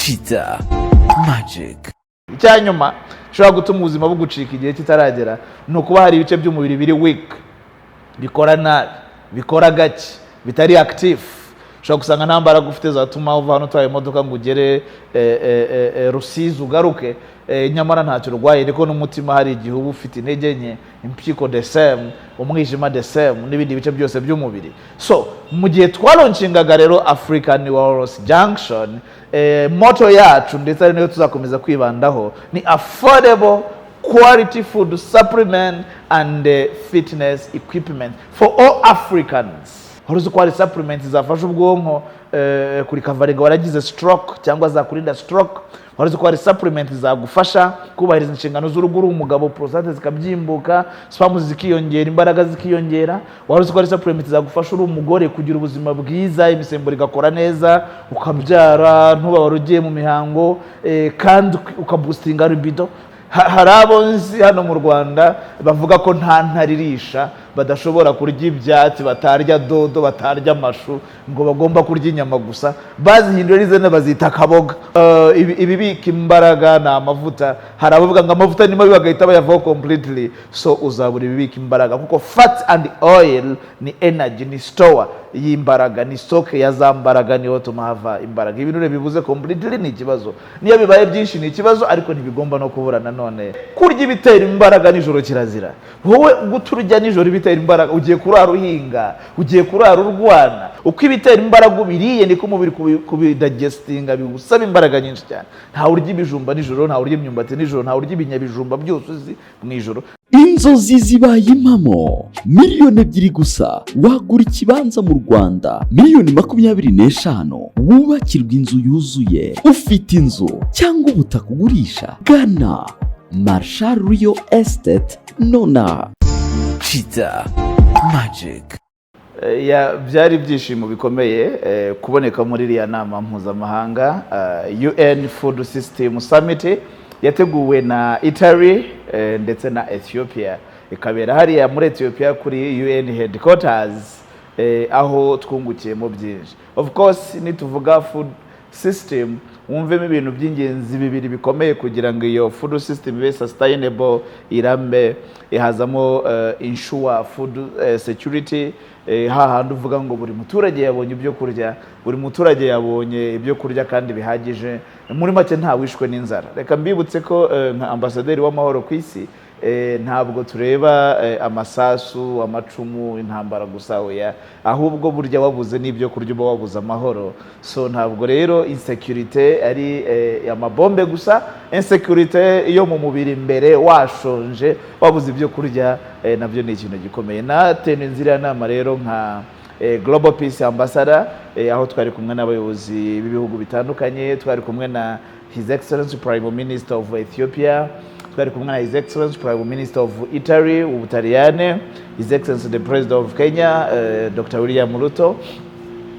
Cheetah Magic. Icyanyuma ushobora gutuma ubuzima bugucika igihe kitaragera ni ukuba hari ibice by'umubiri biri weak, bikora nabi, bikora gake, bitari active. Ushobora gusanga nta mbaraga ufite zatuma uva hano utwaye imodoka ngo ugere Rusizi ugaruke, nyamara ntacyo urwaye, ariko n'umutima hari igihe uba ufite intege nke, impyiko the same, umwijima the same, n'ibindi bice byose by'umubiri. So mu gihe twalaunchingaga rero African Wellness Junction, motto yacu ndetse ari nayo tuzakomeza kwibandaho ni affordable quality food supplement and fitness equipment for all Africans. Horuzi ko hari supplements zafasha ubwonko kuri kavaringa waragize stroke cyangwa zakurinda stroke. Horuzi ko hari supplements zagufasha kubahiriza inshingano z'urugo, umugabo prostate zikabyimbuka, sperm zikiyongera, imbaraga zikiyongera. Horuzi ko hari supplements zagufasha uri umugore kugira ubuzima bwiza, imisemburo igakora neza, ukabyara ntuba warugiye mu mihango, kandi ukaboostinga libido. Hari abo nzi hano mu Rwanda bavuga ko nta ntaririsha badashobora kurya ibyatsi, batarya dodo, batarya amashu, ngo bagomba kurya inyama gusa, bazihindura izina bazita kaboga. Ibibika imbaraga na amavuta, hari abavuga ngo amavuta ni mabi bagahita bayavaho completely. So uzabura ibibika imbaraga kuko fat and oil ni energy, ni store y'imbaraga, ni stock ya za mbaraga, niho tuma hava imbaraga. Ibintu bibuze completely ni ikibazo, niyo bibaye byinshi ni ikibazo, ariko ntibigomba no kubura nanone. Kurya ibitera imbaraga nijoro kirazira. Wowe guturya nijoro ibitera imbaraga, ugiye kurara uhinga, ugiye kurara urwana. Uko ibitera imbaraga ubiriye niko umubiri kubidigestinga bigusaba imbaraga nyinshi cyane. Nta urya ibijumba nijoro, nta urya imyumbati nijoro, nta urya ibinyabijumba byose uzi mwijoro. Inzozi zibaye impamo, miliyoni 2 gusa wagura ikibanza mu Rwanda, miliyoni 25 wubakirwa inzu yuzuye. Ufite inzu cyangwa ubutaka ugurisha, gana Marshall Real Estate nona. Cheetah Magic. Byari ibyishimo bikomeye kuboneka muri iriya nama mpuzamahanga UN Food System Summit yateguwe na Italy ndetse na Ethiopia, ikabera hariya muri Ethiopia kuri UN headquarters, aho twungukiyemo byinshi. Of course nituvuga food system wumvemo ibintu by'ingenzi bibiri bikomeye kugira ngo iyo food system ibe sustainable, irambe, ihazamo ensure food security. Hahandi uvuga ngo buri muturage yabonye ibyo kurya, buri muturage yabonye ibyo kurya kandi bihagije, muri make nta wishwe n'inzara. Reka mbibutse ko nka ambasaderi w'amahoro ku isi, ntabwo tureba amasasu, amacumu, intambara gusa, oya, ahubwo burya wabuze n'ibyo kurya uba wabuze amahoro. So ntabwo rero insecurity ari amabombe gusa, insecurity yo mu mubiri mbere washonje wabuze ibyo kurya, nabyo ni ikintu gikomeye. Natene nzira nama rero nka Global Peace Ambassador, aho twari kumwe n'abayobozi b'ibihugu bitandukanye, twari kumwe na His Excellency Prime Minister of Ethiopia, twari kumwe na His Excellency Prime Minister of Italy, Ubutaliyane, His Excellency the President of Kenya, Dr. William Ruto,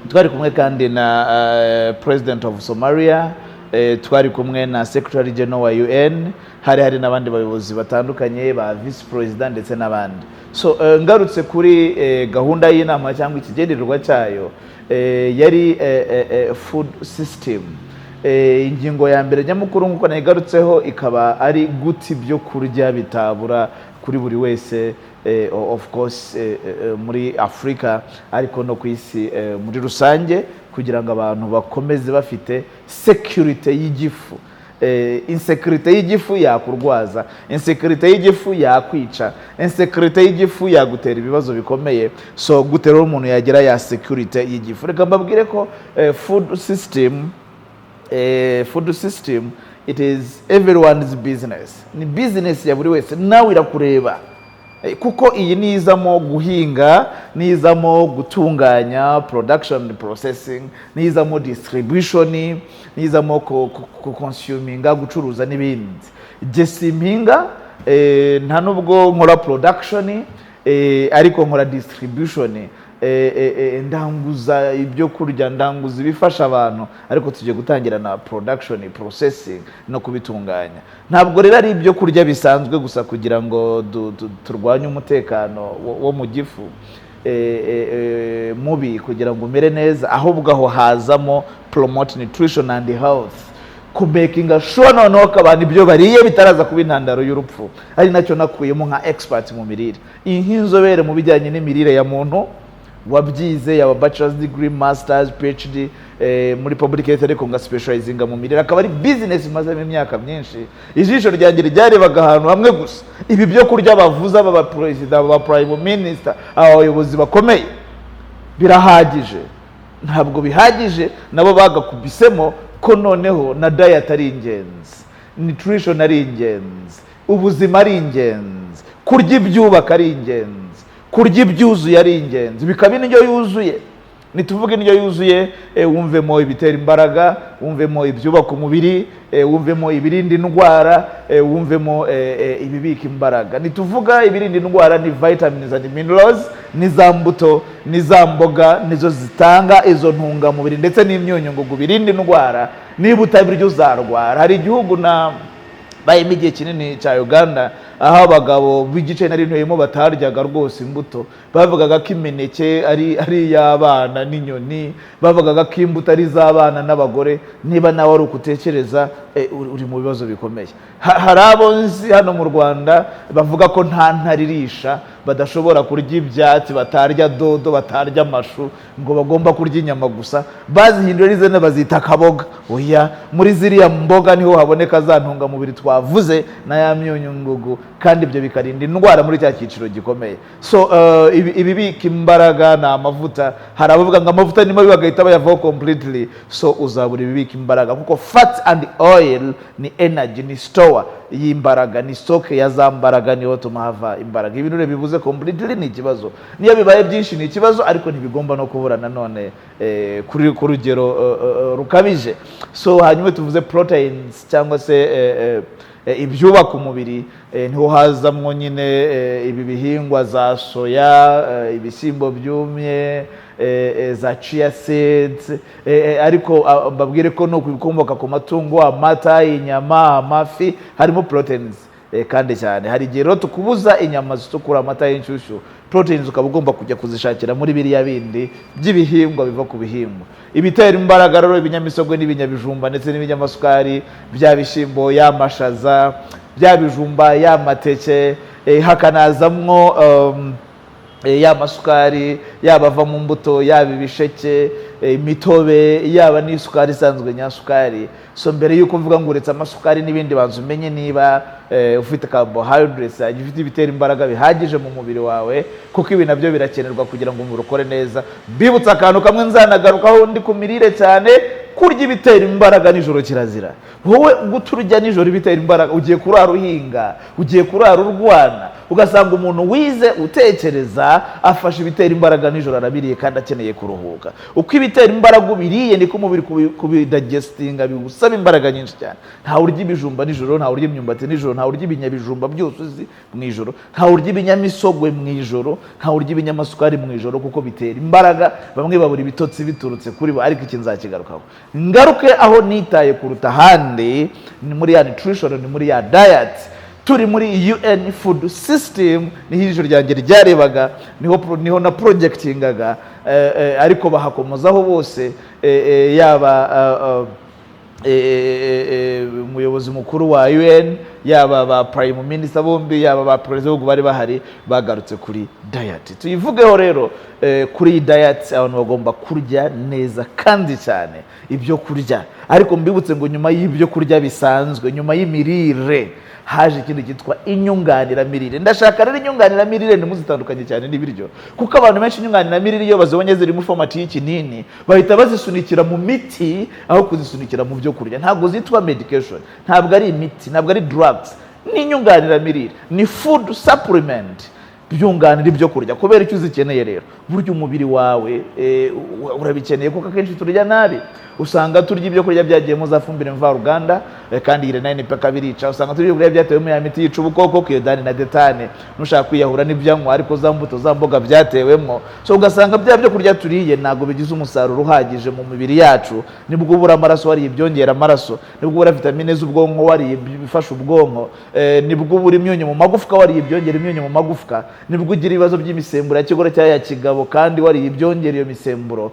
twari kumwe kandi na President of Somalia, twari kumwe na Secretary General wa UN, hari n'abandi bayobozi batandukanye ba Vice President ndetse n'abandi. So ngarutse kuri gahunda y'inama cyangwa ikigendererwa cyayo, yari food system. Ingingo ya mbere nyamukuru nkuko nayigarutseho ikaba ari guti byo kurya bitabura kuri buri wese, of course muri Afrika ariko no ku isi muri rusange, kugira ngo abantu bakomeze bafite security y'igifu. Insecurity y'igifu yakurwaza, insecurity y'igifu yakwica, insecurity y'igifu yagutera ibibazo bikomeye. So gutera umuntu yagira ya security y'igifu. Reka mbabwire ko food system it is everyone's business. Ni business ya buri wese, nawe irakureba, kuko iyi nizamo guhinga, nizamo gutunganya production processing, nizamo distribution, nizamo consuminga, gucuruza n'ibindi. Jesimpinga nta nubwo nkora production, ariko nkora distribution. Ndanguza ibyo kurya, ndanguza ibifasha abantu, ariko tujye gutangira na production, processing no kubitunganya. Ntabwo rero ari ibyo kurya bisanzwe gusa kugira ngo turwanye umutekano wo mu gifu mubi kugira ngo umere neza, ahubwo aho hazamo promote nutrition and health, kubekinga sure noneho ko abantu ibyo bariye bitaraza kuba intandaro y'urupfu. Ari nacyo nakuyemo nka expert mu mirire, nk'inzobere mu bijyanye n'imirire ya muntu wabyize, yaba bachelor's degree, masters, PhD muri public health, ariko nga specializinga mu mirire, akaba ari business imazemo imyaka myinshi. Ijisho ryanjye ryarebaga ahantu hamwe gusa, ibi byo kurya bavuza aba president, aba prime minister, abayobozi bakomeye birahagije? Ntabwo bihagije, nabo bagakubisemo ko noneho na diet ari ingenzi, nutrition ari ingenzi, ubuzima ari ingenzi, kurya ibyubaka ari ingenzi, kurya ibyuzuye ari ingenzi, bikaba indyo yuzuye. Nituvuga indyo yuzuye, wumvemo ibitera imbaraga, wumvemo ibyubaka umubiri, wumvemo ibirinda indwara, wumvemo ibibika imbaraga. Nituvuga ibirinda indwara ni vitamins and minerals, ni za mbuto, ni za mboga, nizo zitanga izo ntungamubiri ndetse n'imyunyungugu birinda indwara. Niba utabirya uzarwara. Hari igihugu na bayimo igihe kinini cya Uganda, aho abagabo b'igice nari ntuyemo bataryaga rwose imbuto, bavugaga ko imineke ari iy'abana n'inyoni, bavugaga ko imbuto ari iz'abana n'abagore. Niba nawe ari ukutekereza, uri mu bibazo bikomeye. Hari abo nzi hano mu Rwanda bavuga ko nta ntaririsha, badashobora kurya ibyatsi, batarya dodo, batarya amashu, ngo bagomba kurya inyama gusa. Bazihindura izina bazita akaboga. Oya, muri ziriya mboga niho haboneka za ntungamubiri twavuze na ya myunyungugu, kandi ibyo bikarinda indwara muri cya cyiciro gikomeye. So ibibika imbaraga ni amavuta. Hari abavuga ngo amavuta nimo bagahita bayavaho completely. So uzabura ibibika imbaraga, kuko fat and oil ni energy, ni store y'imbaraga, ni stock ya za mbaraga, niho tuma hava imbaraga. Ibintu bivuze completely ni ikibazo, niyo bibaye byinshi ni ikibazo, ariko ntibigomba no kubura nanone ku rugero rukabije. So hanyuma tuvuze proteins cyangwa se ibyubaka umubiri, niho hazamwo nyine ibi bihingwa za soya, ibishyimbo byumye, za chia seeds, ariko babwire ko no kubikomoka ku matungo, amata, inyama, amafi, harimo proteins kandi cyane. Hari igihe rero tukubuza inyama zitukura, amata y'inshyushyu, proteins ukaba ugomba kujya kuzishakira muri biriya bindi by'ibihingwa biva ku bihingwa. Ibitera imbaraga rero ibinyamisogwe n'ibinyabijumba ndetse n'ibinyamasukari, bya bishyimbo, y'amashaza, bya bijumba, y'amateke, hakanazamwo y'amasukari, yaba ava mu mbuto, yaba ibisheke, imitobe, yaba n'isukari isanzwe nyasukari. So mbere yuko mvuga ngo uretse amasukari n'ibindi, banza umenye niba ufite carbohydrates, ufite ibitera imbaraga bihagije mu mubiri wawe, kuko ibi nabyo birakenerwa kugira ngo umubiri ukore neza. Bibutsa akantu kamwe nzanagarukaho ndi ku mirire cyane, kurya ibitera imbaraga nijoro kirazira. Wowe guturya nijoro ibitera imbaraga, ugiye kurara uhinga, ugiye kurara urwana, ugasanga umuntu wize utekereza afashe ibitera imbaraga nijoro arabiriye kandi akeneye kuruhuka. Uko ibitera imbaraga ubiriye niko umubiri kubidigestinga bigusaba imbaraga nyinshi cyane. Nta urya ibijumba nijoro, nta urya imyumbati nijoro, nta urya ibinyabijumba byose uzi mu ijoro, nta urya ibinyamisogwe mu ijoro, nta urya ibinyamasukari mu ijoro, kuko bitera imbaraga. Bamwe babura ibitotsi biturutse kuri bo, ariko iki nzakigarukaho. Ngaruke aho nitaye kuruta ahandi, ni muri ya nutrition, ni muri ya diet. Turi muri UN food system, niho ijisho ryanjye ryarebaga, niho na projectingaga, ariko bahakomozaho bose, yaba umuyobozi mukuru wa UN, yaba ba prime minister bombi, yaba ba president bari bahari, bagarutse kuri diet. Tuyivugeho rero, kuri diet abantu bagomba kurya neza kandi cyane ibyo kurya. Ariko mbibutse ngo nyuma y'ibyo kurya bisanzwe, nyuma y'imirire, haje ikindi cyitwa inyunganiramirire. Ndashaka rero inyunganiramirire ntimuzitandukanye cyane n'ibiryo, kuko abantu benshi inyunganiramirire iyo bazibonye ziri mu format y'ikinini bahita bazisunikira mu miti aho kuzisunikira mu byo kurya. Ntabwo zitwa medication, ntabwo ari imiti, ntabwo ari drugs, ni inyunganiramirire, ni food supplement byunganira ibyo kurya. Kubera icyo uzikeneye rero, burya umubiri wawe urabikeneye, kuko akenshi turya nabi. Usanga turya ibyo kurya byagiyemo za fumbire mvaruganda, kandi irena n'ipeka birica. Usanga turya ibyo kurya byatewemo ya miti yica ubukoko, kiyodani na detane. Nushaka kwiyahura n'ibyanywa, ariko za mbuto za mboga byatewemo. So ugasanga bya byo kurya turiye ntabwo bigize umusaruro uhagije mu mibiri yacu. Nibwo ubura amaraso wariye ibyongera amaraso, nibwo ubura vitamine z'ubwonko wariye bifasha ubwonko, nibwo ubura imyunyu mu magufwa wariye ibyongera imyunyu mu magufwa, nibwo ugira ibibazo by'imisemburo ya kigore cyangwa ya kigabo kandi wariye ibyongera iyo misemburo.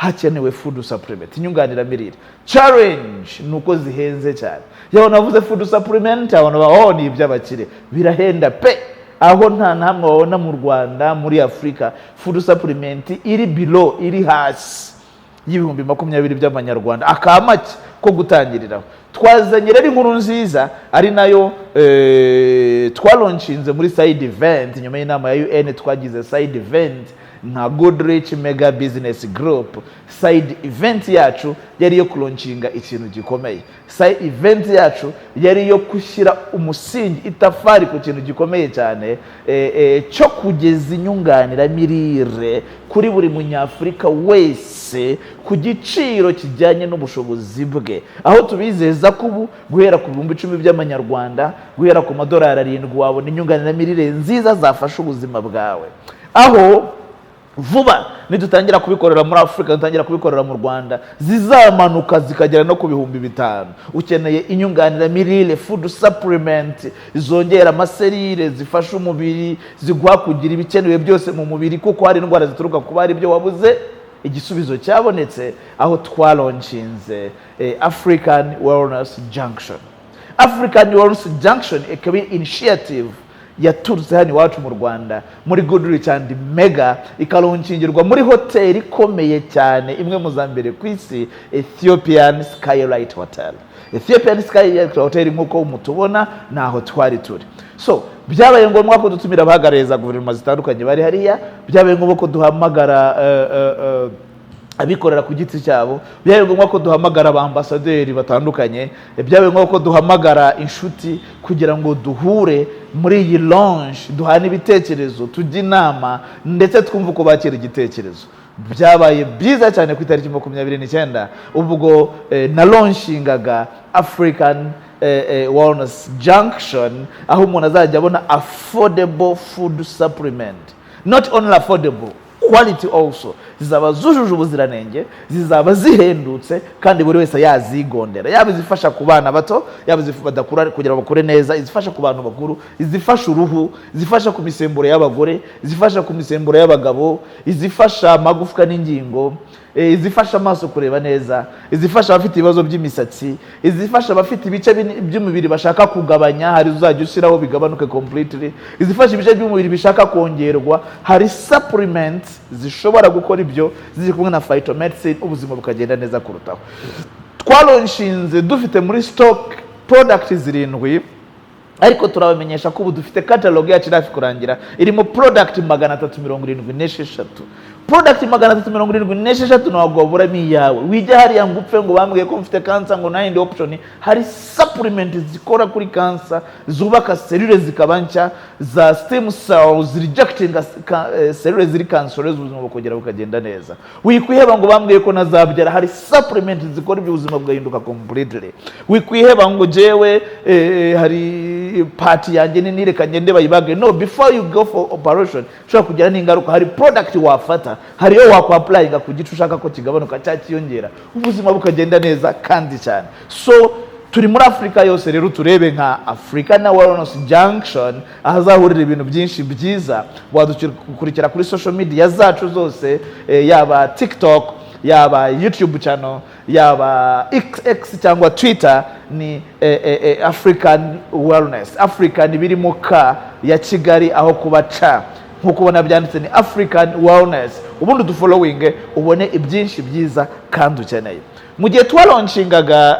hakenewe food supplement, inyunganiramirire. Challenge nuko zihenze cyane. Yaho navuze food supplement abantu baho ni iby'abakire, birahenda pe. Aho nta namwe wabona mu Rwanda, muri Afrika food supplement iri below, iri hasi y'ibihumbi 20 by'amanyarwanda, akamaki ko gutangiriraho. Twazanye rero inkuru nziza ari nayo twalaunchinze muri side event nyuma y'inama ya UN. Twagize side event nka Goodrich Mega Business Group. Side event yacu yari yo kulaunchinga ikintu gikomeye. Side event yacu yari yo kushyira umusingi, itafari ku kintu gikomeye cyane cyo kugeza inyunganiramirire kuri buri munyafurika wese ku giciro kijyanye n'ubushobozi bwe, aho tubizeza ko ubu guhera ku 10,000 by'amanyarwanda, guhera ku $7 wabona inyunganiramirire nziza zafasha ubuzima bwawe. Aho vuba nidutangira kubikorera muri Afrika, dutangira kubikorera mu Rwanda, zizamanuka zikagera no ku 5,000. Ukeneye inyunganiramirire, food supplement zongera amaserire, zifasha umubiri, ziguha kugira ibikenewe byose mu mubiri, kuko hari indwara zituruka kuba ari byo wabuze. Igisubizo cyabonetse aho twalaunchinze African Wellness Junction. African Wellness Junction ikaba initiative yaturutse hano iwacu mu Rwanda muri Goodrich and Mega, ikalaunchingerwa muri hoteli ikomeye cyane, imwe mu za mbere ku isi, Ethiopian Skylight Hotel. Ethiopian Skylight Hotel nk'uko mutubona naho twari turi. So byabaye ngombwa ko dutumira abahagarariza guverinoma zitandukanye bari hariya, byabaye ngombwa ko duhamagara abikorera ku giti cyabo, byabaye ngombwa ko duhamagara abambasaderi batandukanye, byabaye ngombwa ko duhamagara inshuti kugira ngo duhure muri iyi launch, duhana ibitekerezo, tujye inama ndetse twumva uko bakira igitekerezo. Byabaye byiza cyane ku itariki 29 ubwo na launchingaga African Wellness Junction, aho umuntu azajya abona affordable food supplement. Not only affordable, quality also. Zizaba zujuje ubuziranenge, zizaba zihendutse kandi buri wese yazigondera. Yaba izifasha ku bana bato, yaba badakura kugira bakure neza, izifasha ku bantu bakuru, izifasha uruhu, izifasha ku misemburo y'abagore, izifasha ku misemburo y'abagabo, izifasha amagufwa n'ingingo, izifasha amaso kureba neza, izifasha abafite ibibazo by'imisatsi, izifasha abafite ibice by'umubiri bashaka kugabanya, hari uzajya ushyiraho bigabanuke completely, izifasha ibice by'umubiri bishaka kongerwa, hari supplements zishobora gukora ibyo ziri kumwe na phytomedicine, ubuzima bukagenda neza kurutaho. Twalaunchinze dufite muri stock products 7, ariko turabamenyesha ko ubu dufite catalog yacu irafi kurangira, irimo product 376. Product 376 ntabwo waburamo iyawe. Wijya hariya ngo upfe ngo bambwiye ko mfite cancer ngo nayindi option. Hari supplement zikora kuri cancer, zubaka cellule zikabancha, za stem cells rejecting cellule ziri cancerous, ubuzima bukongera bukagenda neza. Wikwiheba ngo bambwiye ko nazabyara, hari supplement zikora ubuzima bwahinduka completely. Wikwiheba ngo jewe hari party yanjye nireka ngende bayibage. No, before you go for operation ushaka kugira n'ingaruka, hari product wafata, hari yo wakwa applyinga ku gice ushaka ko kigabanuka cyakiyongera, ubuzima bukagenda neza kandi cyane. So turi muri Afrika yose rero, turebe nka African Wellness Junction ahazahurira ibintu byinshi byiza. Wadukurikira kuri social media zacu zose, yaba TikTok, yaba YouTube channel, yaba X cyangwa Twitter, ni African Wellness. African birimo ka ya Kigali aho kuba ca, nkuko ubona byanditse ni African Wellness. Ubundi dufollowing ubone ibyinshi byiza kandi ukeneye. Mu gihe twalaunchingaga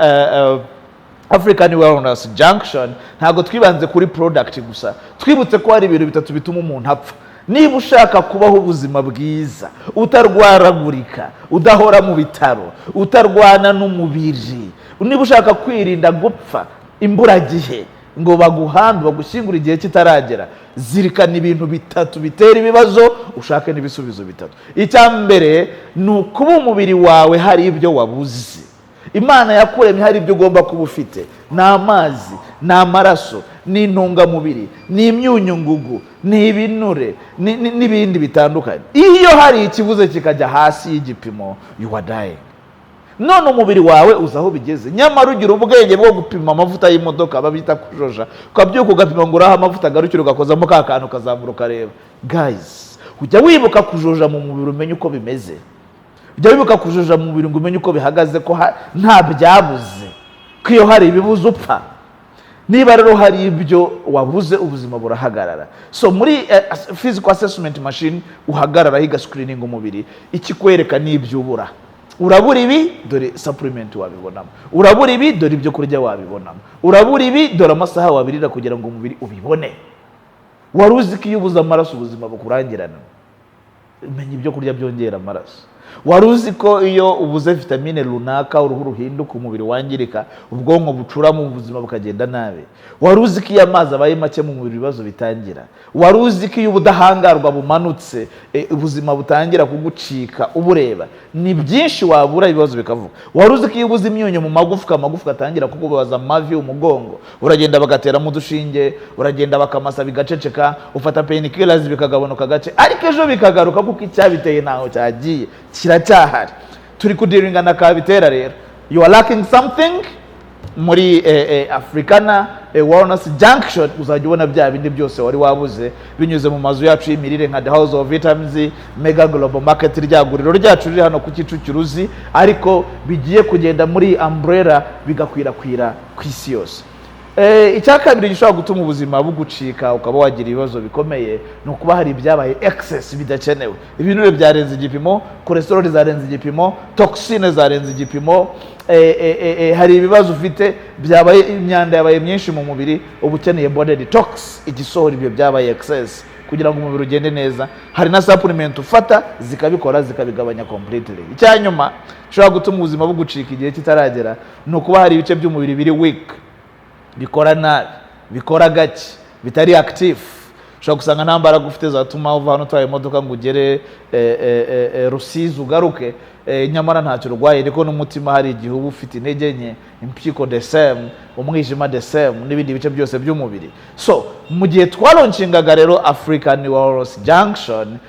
African Wellness Junction, ntago twibanze kuri product gusa, twibutse ko hari ibintu bitatu bituma umuntu apfa. Niba ushaka kubaho ubuzima bwiza, utarwaragurika, udahora mu bitaro, utarwana n'umubiri, niba ushaka kwirinda gupfa imburagihe ngo baguhambe bagushyingura igihe kitaragera, zirikana ibintu bitatu bitera ibibazo, ushake n'ibisubizo bitatu. Icyambere ni ukuba umubiri wawe hari ibyo wabuze. Imana yakuremye hari ibyo ugomba kuba ufite, ni amazi, ni amaraso, ni intungamubiri, ni imyunyungugu, ni ibinure, n'ibindi bitandukanye. Iyo hari ikibuze kikajya hasi y'igipimo, you are dying. None umubiri wawe uzaho bigeze. Nyamara ugira ubwenge bwo gupima amavuta y'imodoka babita kujoja, ukabyuka ugapima ngo uraha amavuta agarukira ugakozamo ka kantu kazamura ukareba. Guys, ujya wibuka kujoja mu mubiri umenye uko bimeze. jya wibuka kujuja mu mubiri ngo umenye uko bihagaze, ko nta byabuze, ko iyo hari ibibuze upfa. Niba rero hari ibyo wabuze, ubuzima burahagarara. So muri physical assessment machine uhagararaho igascreening umubiri, ikikwereka n'ibyo ubura. Urabura ibi, dore supplement wabibonamo. Urabura ibi, dore ibyo kurya wabibonamo. Urabura ibi, dore amasaha wabirira kugira ngo umubiri ubibone. Wari uzi ko iyo ubuze amaraso ubuzima bukurangirana? Menya ibyo kurya byongera amaraso. Wari uzi ko iyo ubuze vitamine runaka uruhu ruhinduka, umubiri wangirika, ubwonko bucuramo, ubuzima bukagenda nabi? Wari uzi ko iyo amazi abaye make mu mubiri ibibazo bitangira? Wari uzi ko iyo ubudahangarwa bumanutse ubuzima butangira kugucika ubureba? Ni byinshi wabura, ibibazo bikavuga. Wari uzi ko iyo ubuze imyunyu mu magufwa, amagufwa atangira kukubabaza, amavi, umugongo, uragenda bagateramo udushinge, uragenda bakamasa bigaceceka, ufata painkillers bikagabanuka gace, ariko ejo bikagaruka kuko icyabiteye ntaho cyagiye, kiracyahari. Turi kudiringa na kabitera rero. You are lacking something. Muri Africana Wellness Junction uzajya ubona bya bindi byose wari wabuze binyuze mu mazu yacu y'imirire nka The House of Vitamins, Mega Global Market, ryaguriro ryacu riri hano ku Kicukiro, ariko bigiye kugenda muri umbrella bigakwirakwira ku isi yose. Icya kabiri gishobora gutuma ubuzima bugucika ukaba wagira ibibazo bikomeye no kuba hari ibyabaye excess bidakenewe. Ibinure byarenze igipimo, cholesterol zarenze igipimo, toxine zarenze igipimo, hari ibibazo ufite byabaye, imyanda yabaye myinshi mu mubiri, ubukeneye body detox, igisohora ibyo byabaye excess kugira ngo umubiri ugende neza. Hari na supplement ufata zikabikora zikabigabanya completely. Icyanyuma gishobora gutuma ubuzima bugucika igihe kitaragera no kuba hari ibice by'umubiri biri weak, bikora nabi, bikora gake, bitari active. Ushobora gusanga nta mbaraga ufite zatuma uva hano utwaye imodoka ngo ugere Rusizi ugaruke, nyamara ntacyo urwaye, ariko n'umutima hari igihe uba ufite intege nke, impyiko the same, umwijima the same, n'ibindi bice byose by'umubiri. So mu gihe twalaunchingaga rero African Wellness Junction,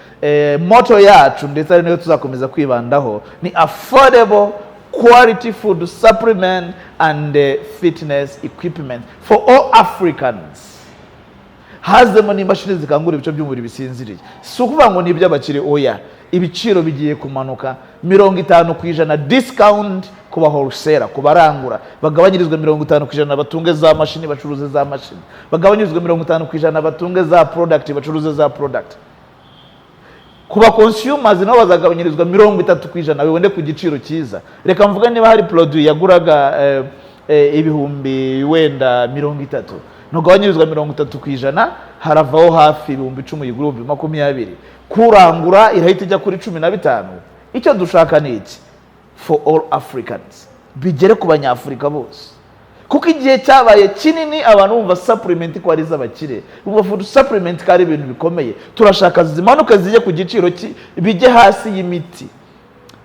motto yacu ndetse ari nayo tuzakomeza kwibandaho ni affordable quality food supplement and fitness equipment for all Africans. Hazemo n'imashini zikangura ibice by'umubiri bisinziriye. Si ukuvuga ngo ni iby'abakire, oya, ibiciro bigiye kumanuka 50% discount ku ba wholesaler, ku barangura bagabanyirizwa 50% batunge za mashini bacuruze za mashini, bagabanyirizwa 50% batunge za product bacuruze za product. Kuba consumers nabo bazagabanyirizwa 30% wende ku giciro cyiza. Reka mvuga niba hari produit yaguraga ibihumbi wenda 30, nugabanyirizwa 30%, haravaho hafi ibihumbi 10 y'igroupe 20. Kurangura irahita ijya kuri 15. Icyo dushaka ni iki? For all Africans, bigere ku banyafrika bose, kuko igihe cyabaye kinini abantu bumva supplement ko ari z'abakire, bumva food supplement kari ibintu bikomeye. Turashaka zimanuka zijye ku giciro bijye hasi y'imiti.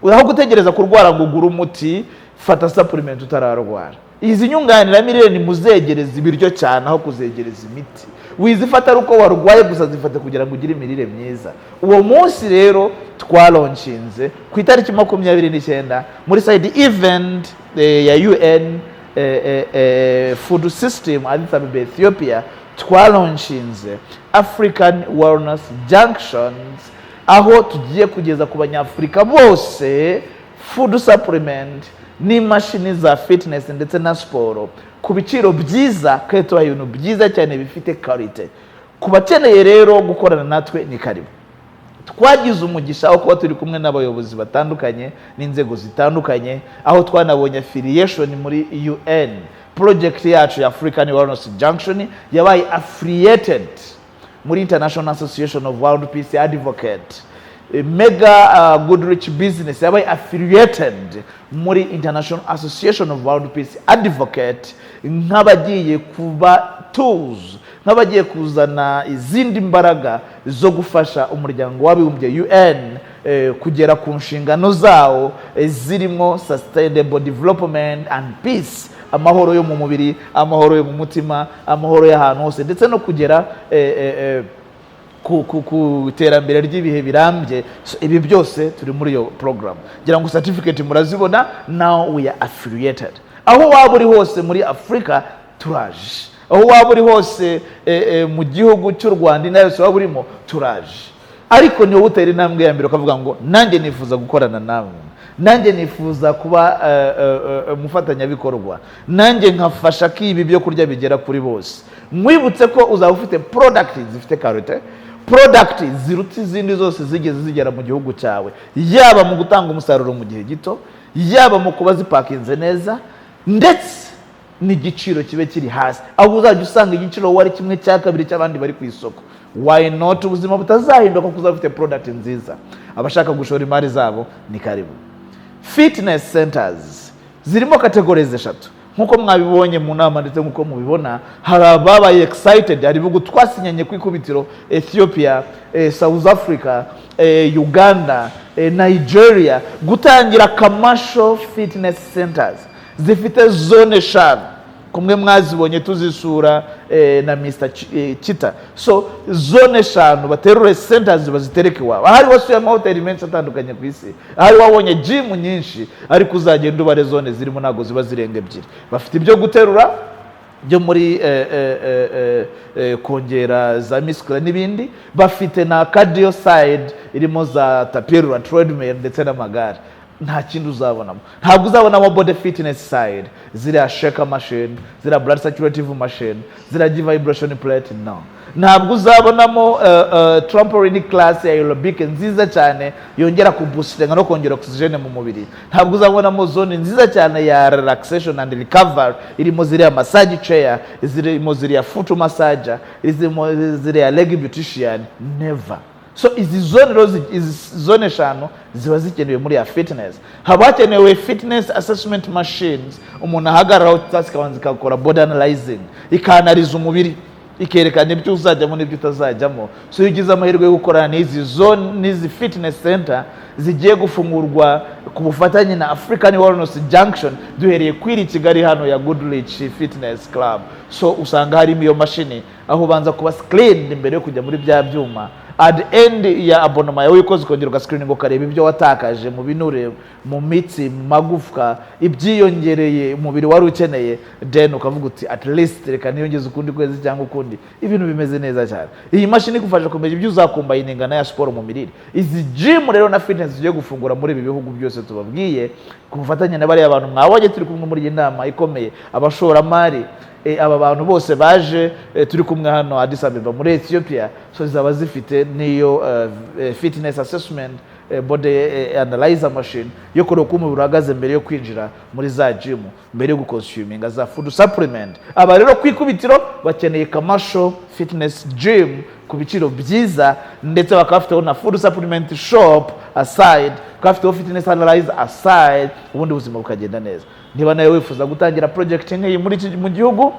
Uraho gutegereza kurwara ngo ugure umuti, fata supplement utararwara. Izi nyunganiramirire ni muzegereza ibiryo cyane aho kuzegereza imiti. Wizifata ari uko warwaye gusa, zifate kugira ngo ugire imirire myiza. Uwo munsi rero twalaunchinze ku itariki 29 muri side event ya UN food system Addis Ababa Ethiopia, twalaunchinze African Wellness Junctions, aho tugiye kugeza ku banyafrika bose food supplement n'imashini za fitness ndetse na sport ku biciro byiza, kandi tubaha ibintu byiza cyane bifite quality. Ku bakeneye rero gukorana natwe ni karibu. Twagize umugisha aho kuba turi kumwe n'abayobozi batandukanye n'inzego zitandukanye, aho twanabonye affiliation muri UN. Project yacu ya African Wellness Junction yabaye affiliated muri International Association of World Peace Advocate. Mega Goodrich Business yabaye affiliated muri International Association of World Peace Advocate, nk'abagiye kuba tools, nk'abagiye kuzana izindi mbaraga zo gufasha umuryango w'abibumbye UN kugera ku nshingano zawo zirimo sustainable development and peace, amahoro yo mu mubiri, amahoro yo mu mutima, amahoro y'ahantu hose, ndetse no kugera ku iterambere ry'ibihe birambye. Ibi byose turi muri iyo program. Gira ngo certificate murazibona. Now we are affiliated. Aho waba uri hose muri Afrika turaje, aho waba uri hose mu gihugu cy'u Rwanda nayo waba urimo turaje. Ariko niwo utera intambwe ya mbere ukavuga ngo nanjye nifuza gukorana nawe. nanjye nifuza kuba umufatanyabikorwa, nanjye nkafasha ko ibi byo kurya bigera kuri bose. Mwibutse ko uzaba ufite product zifite karite, product ziruta izindi zose zigeze zigera mu gihugu cyawe, yaba mu gutanga umusaruro mu gihe gito, yaba mu kuba zipakinze neza, ndetse n'igiciro kibe kiri hasi, aho uzajya usanga igiciro wari kimwe cya kabiri cy'abandi bari ku isoko. Why not? Ubuzima butazahinduka kuko uzaba ufite product nziza. Abashaka gushora imari zabo ni karibu. Fitness centers zirimo categories eshatu nkuko mwabibonye mu nama, ndetse nkuko mubibona hari ababaye excited, hari ibihugu twasinyanye ku ikubitiro: Ethiopia, South Africa, Uganda, Nigeria, gutangira commercial fitness centers zifite zone eshanu, kumwe mwazibonye tuzisura na Mr. Chita. So zone eshanu baterure centers bazitereke iwawe. Ahari wasuye amahoteli menshi atandukanye ku isi, ahari wabonye gym nyinshi, ariko uzagenda ubare zone zirimo ntago ziba zirenga ebyiri. Bafite ibyo guterura byo muri kongera za miskula n'ibindi, bafite na cardio side irimo za tapirura, treadmill ndetse n'amagare. Nta kindi uzabonamo. Ntabwo uzabonamo body fitness side, ziriya shaker machine, ziriya blood circulative machine, ziriya vibration plate, no. Ntabwo uzabonamo trampoline class ya aerobic nziza cyane yongera kuboostinga no kongera oxygen mu mubiri. Ntabwo uzabonamo zone nziza cyane ya relaxation and recovery irimo ziriya massage chair, zirimo ziriya foot massager, irimo ziriya leg beautician, never. So izi zone eshanu ziba zikenewe muri ya fitness. Haba hakenewe fitness assessment machines, umuntu ahagararaho zikabanza ikakora body analyzing, ikanaliza umubiri, ikerekana ibyo uzajyamo n'ibyo utazajyamo. So iyo ugize amahirwe yo gukorana n'izi zone n'izi fitness center zigiye gufungurwa ku bufatanye na African Wellness Junction, duhereye kwiri Kigali hano ya Goodrich Fitness Club. So usanga harimo iyo mashini aho ubanza kuba screened mbere yo kujya muri bya byuma. At the end ya abonoma yawe ukoze kongera ugascreening ukareba ibyo watakaje mu binure, mu mitsi, mu magufwa, ibyiyongereye umubiri wari ukeneye, then ukavuga uti at least reka niyongeze ukundi kwezi cyangwa ukundi, ibintu bimeze neza cyane. Iyi mashini igufasha kumenya ibyo uzakombayinga na ya siporo mu mirire. Izi gym rero na fitness zigiye gufungura muri ibi bihugu byose tubabwiye, ku bufatanye na bari abantu mwabonye turi kumwe muri iyi nama ikomeye, abashoramari, aba bantu bose baje turi kumwe hano Addis Ababa muri Ethiopia. So zaba zifite niyo fitness assessment body analyzer machine yo kureba uko umubiri uhagaze mbere yo kwinjira muri za gym, mbere yo guconsuminga za food supplement. Aba rero kwikubitiro bakeneye commercial fitness gym ku biciro byiza, ndetse bakafiteho na food supplement shop aside, bakafiteho fitness analyzer aside, ubundi ubuzima bukagenda neza. Niba nawe wifuza gutangira project nk'iyi mu gihugu,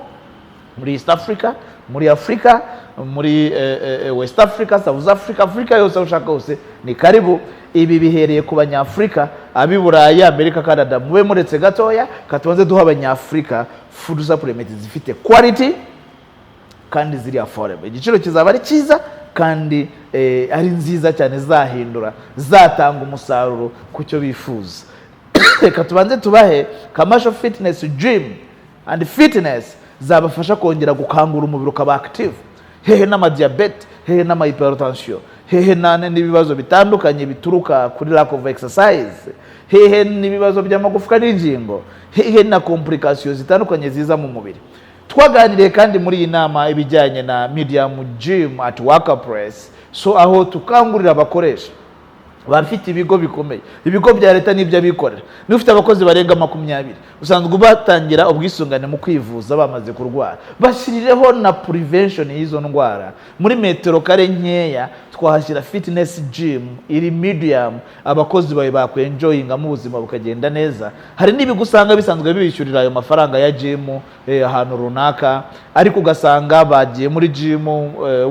muri East Africa, muri Africa, muri West Africa, South Africa, Africa yose ushaka hose ni karibu. Ibi bihereye ku banyafrika, abi Burayi, Amerika, Canada. Mube muretse gatoya katubanze duha abanyafrika food supplement zifite quality kandi ziri affordable. Igiciro kizaba ari cyiza kandi ari nziza cyane, zahindura, zatanga umusaruro ku cyo bifuza. Reka tubanze tubahe commercial fitness gym and fitness zabafasha kongera gukangura umubiri ukaba active, hehe n'amadiabete, hehe n'amahypertension, hehe n'ibibazo bitandukanye bituruka kuri lack of exercise, hehe n'ibibazo by'amagufwa n'ingingo, hehe na complications zitandukanye ziza mu mubiri. Twaganiriye kandi muri iyi nama ibijyanye na medium gym at worker price. So aho tukangurira abakoresha bafite ibigo bikomeye, ibigo bya leta n'iby'abikorera, n'ufite abakozi barenga 20, usanzwe batangira ubwisungane mu kwivuza bamaze kurwara, bashyirireho na prevention y'izo ndwara. Muri metero kare nkeya twahashyira fitness gym iri medium, abakozi bawe bakwenjoyinga mu buzima bukagenda neza. Hari n'ibigusanga bisanzwe bibishyurira ayo mafaranga ya gym ahantu runaka, ariko ugasanga bagiye muri gym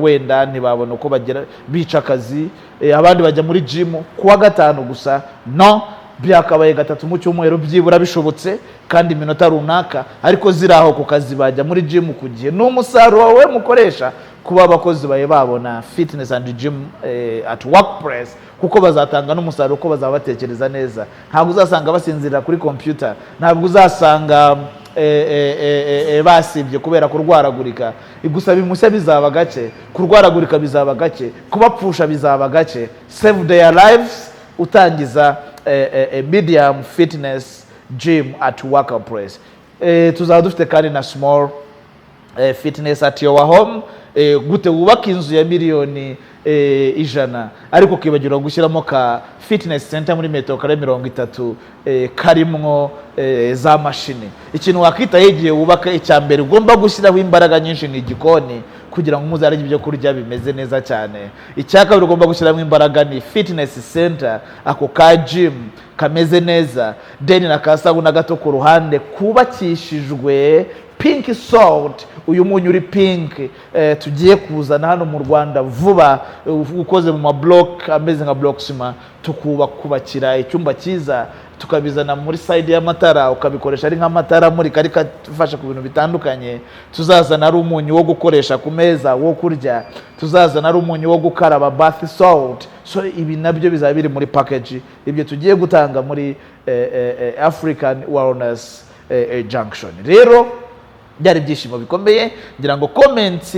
wenda ntibabona uko bagera bica akazi, abandi bajya muri gym kuwa gatanu gusa, no, byakabaye gatatu mu cyumweru byibura bishobotse kandi iminota runaka, ariko ziraho ku kazi bajya muri gym ku gihe. N'umusaruro wawe mukoresha kuba abakozi bawe babona fitness and gym at workplace, kuko bazatanga n'umusaruro uko bazaba batekereza neza. Ntabwo uzasanga basinzirira kuri computer, ntabwo uzasanga basibye kubera kurwaragurika. Gusa bimushya bizaba gake, kurwaragurika bizaba gake, kubapfusha bizaba gake. Save their lives, utangiza a medium fitness gym at workplace. Tuzaba dufite kandi na small fitness at your home. Gute wubaka inzu ya miliyoni 100 ariko ukibagirwa gushyiramo ka fitness center muri metero kare 30 karimwo za mashini. Ikintu wakita igihe wubaka icyambere ugomba gushyiraho imbaraga nyinshi ni igikoni kugira ngo muzarye ibyo kurya bimeze neza cyane. Icyaka ugomba gushyiramo imbaraga ni fitness center, ako ka gym kameze neza, deni na kasabuna gato ku ruhande kubakishijwe pink salt, uyu munyu uri pink tugiye kuzana hano mu Rwanda vuba, ukoze mu block ameze nka block sima, tukubakira icyumba cyiza tukabizana muri side y'amatara ukabikoresha ari nk'amatara muri karika tufasha ku bintu bitandukanye. Tuzazana ari umunyu wo gukoresha ku meza wo kurya, tuzazana ari umunyu wo gukaraba bath salt. So ibi nabyo bizaba biri muri package ibyo tugiye gutanga muri African Wellness Junction. Rero byari byishimo bikomeye, ngira ngo comments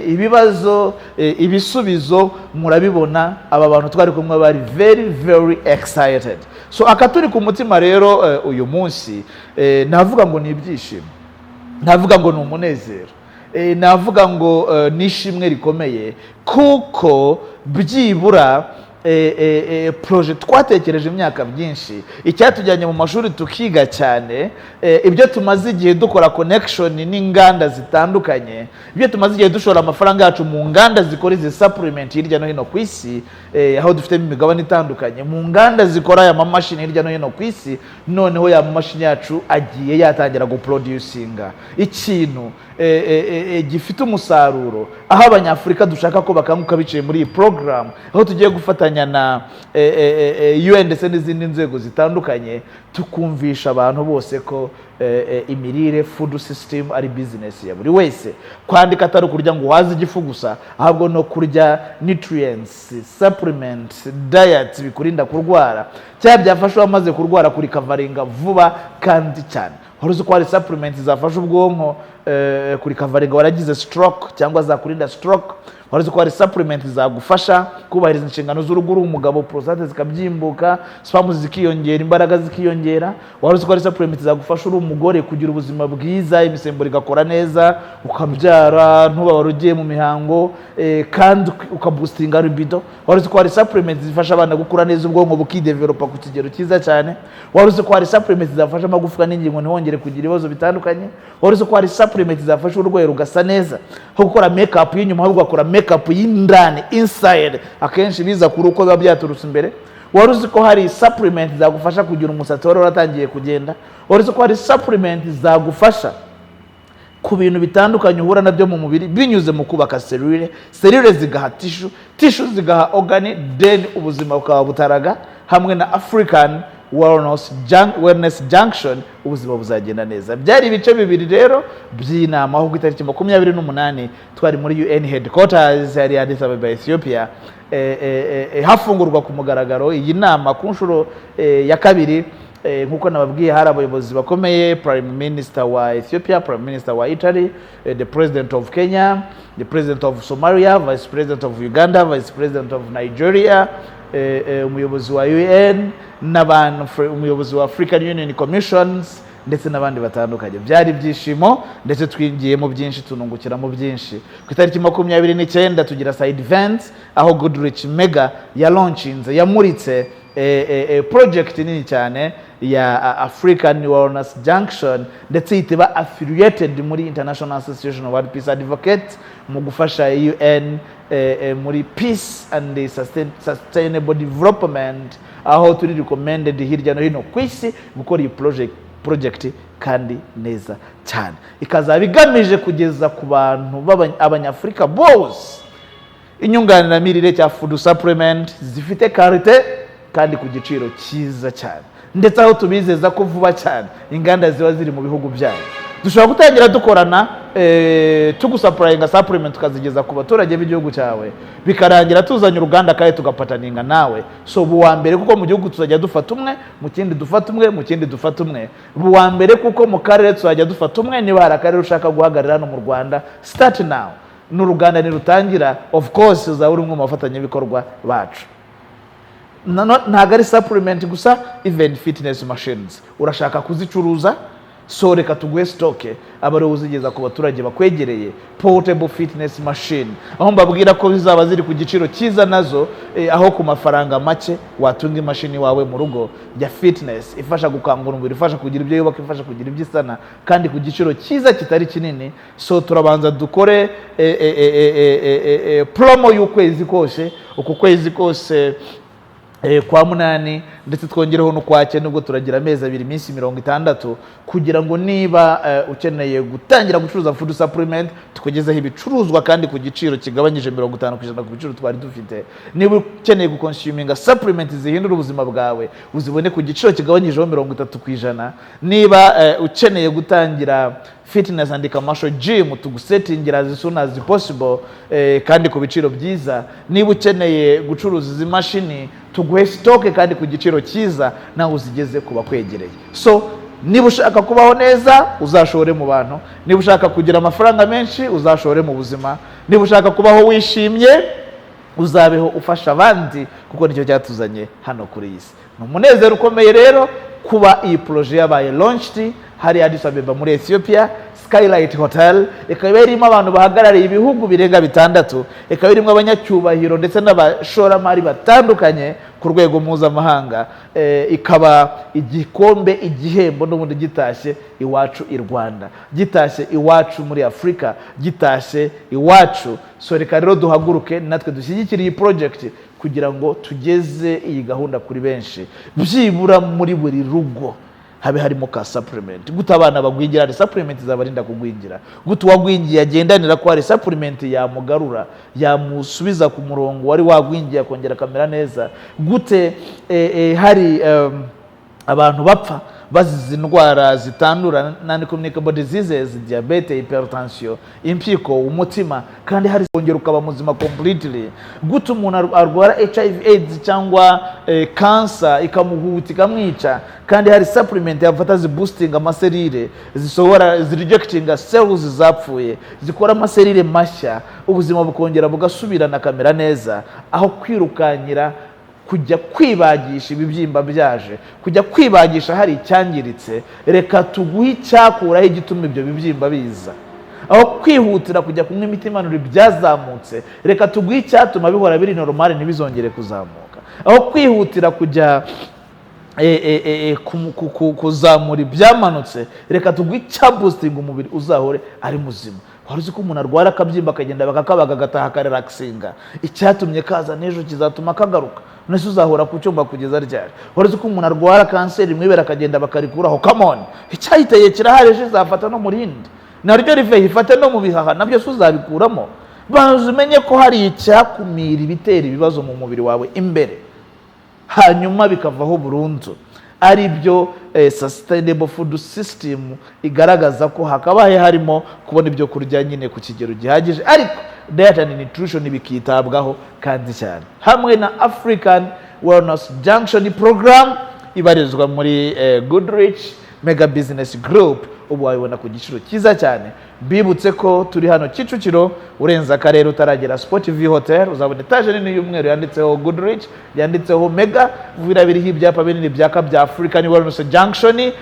ibibazo ibisubizo murabibona. Aba bantu twari kumwe bari very excited. So akaturi ku mutima rero uyu munsi navuga ngo ni ibyishimo, navuga ngo ni umunezero, navuga ngo nishimwe rikomeye kuko byibura projet twatekereje imyaka byinshi, icyatujyanye mu mashuri tukiga cyane, ibyo tumaze igihe dukora connection n'inganda zitandukanye, ibyo tumaze igihe dushora amafaranga yacu mu nganda zikora izi supplement hirya no hino ku isi, aho dufite imigabane itandukanye mu nganda zikora aya mamashini hirya no hino ku isi. Noneho ya mamashini yacu agiye yatangira guproducinga ikintu gifite umusaruro, aho abanyafurika dushaka ko bakanguka biciye muri iyi program, aho tugiye gufatanya na UN ndetse n'izindi nzego zitandukanye tukumvisha abantu bose ko imirire food system ari business ya buri wese. Kwandika atari kurya ngo wazi igifu gusa, ahubwo no kurya nutrients, supplements, diet bikurinda kurwara, cyangwa byafasha wamaze kurwara kuri kavaringa vuba kandi cyane. Horuzi ko hari supplements zafasha ubwonko kuri kavaringa waragize stroke cyangwa zakurinda stroke. Horuzi ko hari supplements zagufasha kubahiriza inshingano z'urugo uri umugabo, prostate zikabyimbuka, sperm zikiyongera, imbaraga zikiyongera. Horuzi ko hari supplements zagufasha uri umugore kugira ubuzima bwiza, imisemburo igakora neza, ukabyara ntuba warugiye mu mihango kandi ukaboostinga libido. Horuzi ko hari supplements zifasha abana gukura neza, ubwonko bukidevelopa ku kigero cyiza cyane. Horuzi ko hari supplements zafasha amagufwa n'ingingo ntihongere kugira ibibazo bitandukanye. Horuzi ko hari supplements zafasha urwego rugasa neza, aho gukora makeup y'inyuma ahubwo akora makeup y'indani inside, akenshi biza kuri uko biba byaturutse imbere. Waruzi ko hari supplements zagufasha kugira umusatsi wari waratangiye kugenda. Waruzi ko hari supplements zagufasha ku bintu bitandukanye uhura nabyo mu mubiri binyuze mu kubaka selule zigaha tissue zigaha organ, then ubuzima bukaba butaraga. Hamwe na African Wellness Junction ubuzima buzagenda neza. Byari ibice bibiri rero by'inama, aho ku itariki 28 twari muri UN headquarters hari Addis Ababa Ethiopia, hafungurwa ku mugaragaro iyi nama ku nshuro ya kabiri. Nkuko nababwiye hari abayobozi bakomeye, Prime Minister wa Ethiopia, Prime Minister wa Italy, the President of Kenya, the President of Somalia, Vice President of Uganda, Vice President of Nigeria, umuyobozi wa UN n'abantu, umuyobozi wa African Union Commissions ndetse n'abandi batandukanye. Byari byishimo ndetse twingiyemo byinshi, tunungukiramo byinshi. Ku itariki 29 tugira side events aho Goodrich Mega ya launchinze, yamuritse project nini cyane ya African Wellness Junction, ndetse itiba affiliated muri International Association of World Peace Advocates mu gufasha UN muri peace and sustainable development, aho turi recommended hirya no hino ku isi gukora iyi project kandi neza cyane. Ikazaba igamije kugeza ku bantu b'abanyafrika bose inyunganiramirire cya food supplement zifite karite kandi ku giciro cyiza cyane, ndetse aho tubizeza ko vuba cyane inganda ziba ziri mu bihugu byayo. Dushobora gutangira dukorana tugusuplyinga supplement tukazigeza ku baturage b'igihugu cyawe, bikarangira tuzanye uruganda kandi tugapataninga nawe. So buwa mbere kuko mu gihugu tuzajya dufata umwe, mu kindi dufata umwe, mu kindi dufata umwe. Buwa mbere kuko mu karere tuzajya dufata umwe, niba hari akarere ushaka guhagarara hano mu Rwanda, start now. N'uruganda nirutangira, of course uzaba uri umwe mu bafatanyabikorwa bacu. ntabwo ari supplement gusa, even fitness machines urashaka kuzicuruza, so reka tuguhe stoke aba ari uzigeza ku baturage bakwegereye. Portable fitness machine aho mbabwira ko zizaba ziri ku giciro cyiza nazo, aho ku mafaranga make watunga imashini wawe mu rugo ya fitness ifasha gukangura umubiri, ifasha kugira ibyo yubaka, ifasha kugira ibyo isana, kandi ku giciro cyiza kitari kinini. So turabanza dukore promo y'ukwezi kose, uku kwezi kose kwa munani, ndetse twongereho no kwa cyenda, nubwo turagira amezi 2 iminsi 60, kugira ngo niba ukeneye gutangira gucuruza food supplement tukugezeho ibicuruzwa kandi ku giciro kigabanyije 50% ku biciro twari dufite. Niba ukeneye guconsuminga supplement zihindura ubuzima bwawe, uzibone ku giciro kigabanyijeho 30%. Niba ukeneye gutangira fitness and commercial gym, tugusetingira as soon as possible, kandi ku biciro byiza. Niba ukeneye gucuruza izi mashini, tuguhe stock kandi ku giciro cyiza, nawe uzigeze kuba kwegereye. So niba ushaka kubaho neza, uzashore mu bantu. Niba ushaka kugira amafaranga menshi, uzashore mu buzima. Niba ushaka kubaho wishimye, uzabeho ufasha abandi, kuko nicyo cyatuzanye hano kuri iyi si. Ni umunezero ukomeye rero kuba iyi projet yabaye launched hari Addis Ababa muri Ethiopia, Skylight Hotel. Ikaba irimo abantu bahagarariye ibihugu birenga 6, ikaba irimo abanyacyubahiro ndetse n'abashoramari batandukanye ku rwego mpuzamahanga. Ikaba igikombe, igihembo n'ubundi gitashye iwacu i Rwanda, gitashye iwacu muri Afrika, gitashye iwacu. So reka rero duhaguruke natwe dushyigikira iyi project kugira ngo tugeze iyi gahunda kuri benshi, byibura muri buri rugo habe harimo ka supplement. Guta abana bagwingira, ari supplement zabarinda kugwingira. Guta wagwingiye agendanira ko ari supplement yamugarura, yamusubiza ku murongo wari wagwingiye akongera kamera neza. Gute hari abantu bapfa bazize indwara zitandura, non-communicable diseases, diabetes, hypertension, impyiko, umutima, kandi hari kongera ukaba muzima completely. Gute umuntu arwara HIV AIDS cyangwa cancer ikamuhuta ikamwica, kandi hari supplement yafata boosting amaserire, zisohora rejecting cells zapfuye, zikora amaserire mashya, ubuzima bukongera bugasubirana kamera neza, aho kwirukanyira kujya kwibagisha ibibyimba byaje, kujya kwibagisha hari icyangiritse. Reka tuguhe icyakuraho igituma ibyo bibyimba biza, aho kwihutira kujya kunywa imiti imanura ibyazamutse. Reka tuguhe icyatuma bihora biri normal ntibizongere kuzamuka, aho kwihutira kujya kuzamura ibyamanutse. Reka tuguhe icyaboosting umubiri uzahore ari muzima. Waruzi ko umuntu arwara akabyimba akagenda bakakabaga agataha akarelaxinga, icyatumye kaza n'ejo kizatuma kagaruka, nese uzahora ku cyumba kugeza ryari? Waruzi ko umuntu arwara kanseri mwibera akagenda bakarikuraho, come on, icyahiteye kirahari, ejo izafata no mu rindi, naryo rive hifate no mu bihaha, nabyo uzabikuramo. Bazumenye ko hari icyakumira ibitera ibibazo mu mubiri wawe imbere, hanyuma bikavaho burundu. Ari byo sustainable food system igaragaza ko hakabaye harimo kubona ibyo kurya nyine ku kigero gihagije, ariko diet and nutrition bikitabwaho kandi cyane, hamwe na African Wellness Junction Program ibarizwa muri Goodrich Mega Business Group. Ubu wabibona ku giciro cyiza cyane. Bibutse ko turi hano Kicukiro, urenza akarere utaragera Sport View Hotel, uzabona etage nini y'umweru yanditseho Goodrich, yanditseho Mega, vira biriho ibyapa binini byaka bya African Wellness Junction.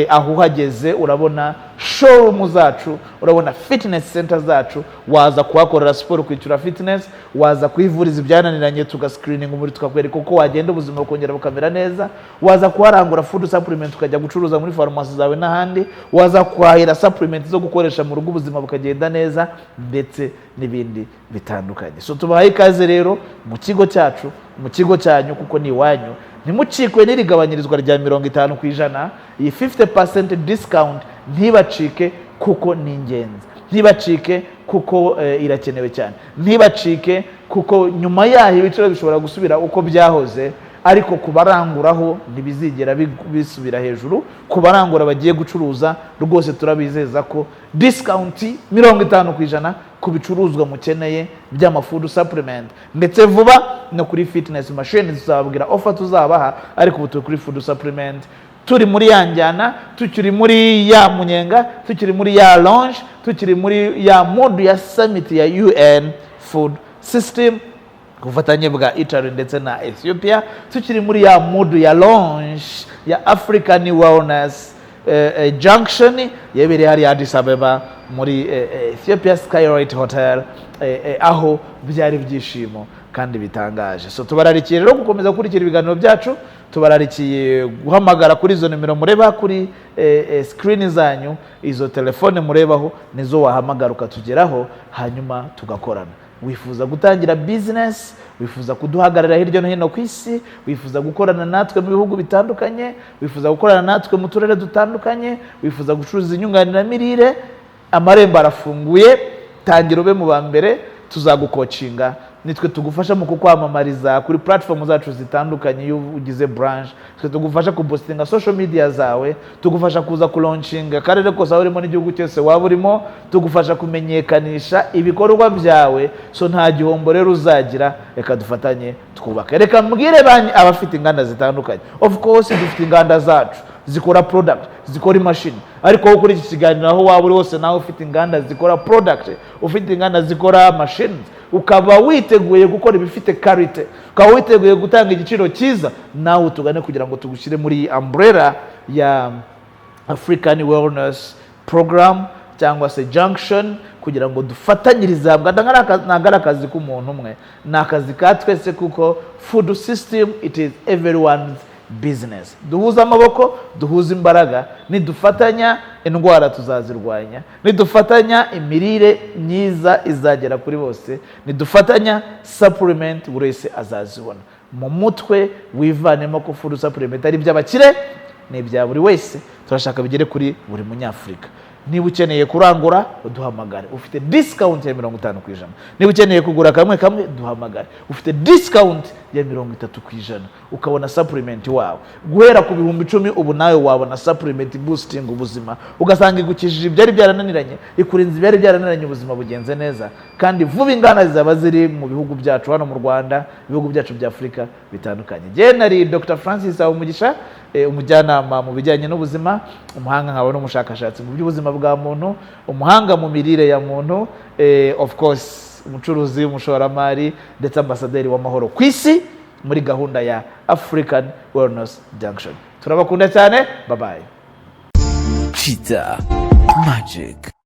Aho uhageze urabona showroom zacu, urabona fitness center zacu, waza kuhakorera siporo, kwicyura fitness, waza kwivuriza ibyananiranye, tugascreening umubiri tukakwereka uko wagenda ubuzima bukongera bukamera neza, waza kuharangura food supplement ukajya gucuruza muri farumasi zawe n'ahandi, waza kuhahira supplement zo gukoresha mu rugo ubuzima bukagenda neza, ndetse n'ibindi bitandukanye. So tubahaye ikaze rero mu kigo cyacu, mu kigo cyanyu, kuko ni iwanyu. Ntimucikwe n'irigabanyirizwa rya 50%, iyi 50% discount ntibacike kuko ni ingenzi, ntibacike kuko irakenewe cyane, ntibacike kuko nyuma yaho ibiciro bishobora gusubira uko byahoze, ariko kubaranguraho ntibizigera bisubira hejuru. Kubarangura bagiye gucuruza rwose turabizeza ko discount 50% ku bicuruzwa mukeneye by'amafood supplement, ndetse vuba no kuri fitness machine tuzababwira offer tuzabaha, ariko ubu kuri food supplement turi muri ya njyana, tukiri muri ya munyenga, tukiri muri ya launch, tukiri muri ya mode ya summit ya UN Food System. ku bufatanye bwa Italy ndetse na Ethiopia, tukiri muri ya mood ya launch ya African Wellness Junction yabereye hari Addis Ababa muri Ethiopia Skylight Hotel, aho byari byishimo kandi bitangaje. So tubararikiye rero gukomeza kurikira ibiganiro byacu, tubararikiye guhamagara kuri izo nimero mureba kuri screen zanyu, izo telefone murebaho nizo wahamagara ukatugeraho hanyuma tugakorana. Wifuza gutangira business, wifuza kuduhagarara hirya no hino ku isi, wifuza gukorana natwe mu bihugu bitandukanye, wifuza gukorana natwe mu turere dutandukanye, wifuza gucuruza inyunganiramirire, amarembo arafunguye, tangira ube mu ba mbere, tuzagukocinga, nitwe tugufasha mu kukwamamariza kuri platform zacu zitandukanye. iyo ugize branch twe tugufasha kupostinga social media zawe, tugufasha kuza kulaunching akarere kose aho urimo n'igihugu cyose waba urimo, tugufasha kumenyekanisha ibikorwa byawe. So nta gihombo rero uzagira, reka dufatanye twubaka. Reka mbwire abafite inganda zitandukanye, of course dufite inganda zacu zikora product, zikora imashini, ariko wowe kuri iki kiganiro aho waba uri hose nawe ufite inganda zikora product, ufite inganda zikora machines, ukaba witeguye gukora ibifite quality, ukaba witeguye gutanga igiciro cyiza, nawe utugane kugira ngo tugushyire muri umbrella ya African Wellness Program cyangwa se Junction, kugira ngo dufatanyirize hamwe. Ntabwo ari akazi k'umuntu umwe, ni akazi ka twese, kuko food system it is everyone's business. Duhuza amaboko, duhuza imbaraga, nidufatanya indwara tuzazirwanya, nidufatanya imirire myiza izagera kuri bose, nidufatanya supplement buri wese azazibona. Mu mutwe wivanemo ko food supplement ari iby'abakire, ni ibya buri wese. Turashaka bigere kuri buri munyafurika. Niba ukeneye kurangura duhamagare, ufite discount ya 50%. Niba ukeneye kugura kamwe duhamagare, ufite discount ya 30%, ukabona supplement wawe guhera ku 10,000. ubu nawe wabona supplement boosting ubuzima, ugasanga igukishije ibyari byarananiranye, ikurinze ibyari byarananiranye, ubuzima bugenze neza. Kandi vuba ingana zizaba ziri mu bihugu byacu hano mu Rwanda, ibihugu byacu bya Afrika bitandukanye. Je nari Dr. Francis Habumugisha, umujyanama mu bijyanye n'ubuzima, umuhanga nkaba n'umushakashatsi mu by'ubuzima bwa muntu, umuhanga mu mirire ya muntu, of course umucuruzi, umushoramari ndetse ambasaderi w'amahoro ku isi muri gahunda ya African Wellness Junction. Turabakunda cyane, bye bye. Cheetah Magic.